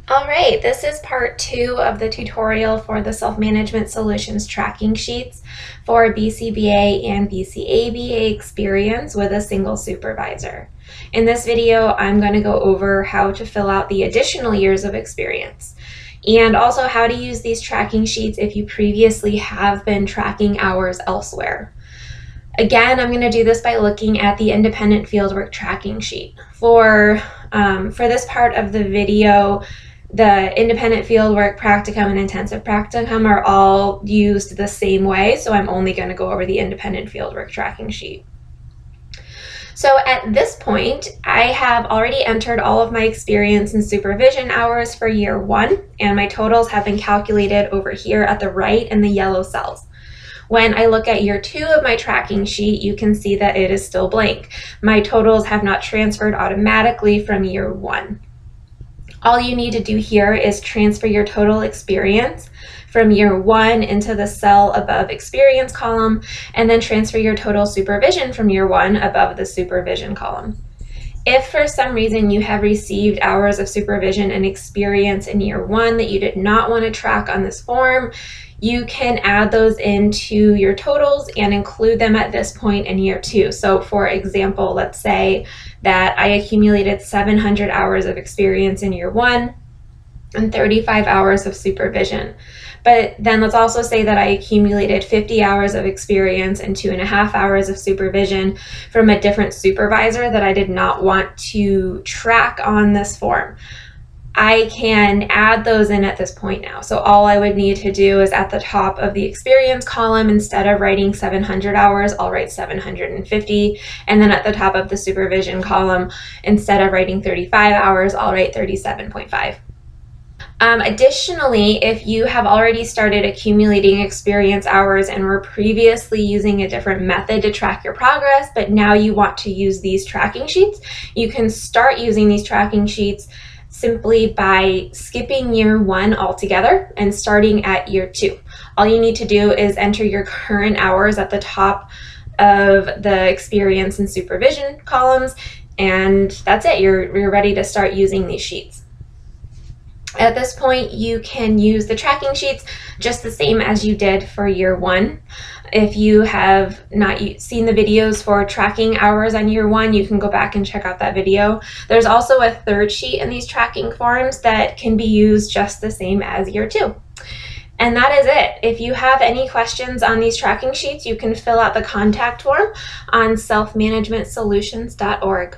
All right, this is part 2 of the tutorial for the Self-Management Solutions tracking sheets for BCBA and BCABA experience with a single supervisor. In this video, I'm going to go over how to fill out the additional years of experience and also how to use these tracking sheets if you previously have been tracking hours elsewhere. Again, I'm going to do this by looking at the independent fieldwork tracking sheet. For this part of the video, the independent fieldwork practicum and intensive practicum are all used the same way, so I'm only going to go over the independent fieldwork tracking sheet. So at this point, I have already entered all of my experience and supervision hours for year 1, and my totals have been calculated over here at the right in the yellow cells. When I look at year 2 of my tracking sheet, you can see that it is still blank. My totals have not transferred automatically from year 1. All you need to do here is transfer your total experience from year 1 into the cell above experience column, and then transfer your total supervision from year 1 above the supervision column. If for some reason you have received hours of supervision and experience in year 1 that you did not want to track on this form, you can add those into your totals and include them at this point in year 2. So for example, let's say that I accumulated 700 hours of experience in year 1 and 35 hours of supervision. But then let's also say that I accumulated 50 hours of experience and 2.5 hours of supervision from a different supervisor that I did not want to track on this form. I can add those in at this point now. So all I would need to do is at the top of the experience column, instead of writing 700 hours, I'll write 750. And then at the top of the supervision column, instead of writing 35 hours, I'll write 37.5. Additionally, if you have already started accumulating experience hours and were previously using a different method to track your progress, but now you want to use these tracking sheets, you can start using these tracking sheets simply by skipping year 1 altogether and starting at year 2. All you need to do is enter your current hours at the top of the experience and supervision columns, and that's it. You're ready to start using these sheets. At this point, you can use the tracking sheets just the same as you did for year 1. If you have not seen the videos for tracking hours on year 1, you can go back and check out that video. There's also a third sheet in these tracking forms that can be used just the same as year 2. And that is it. If you have any questions on these tracking sheets, you can fill out the contact form on selfmanagementsolutions.org.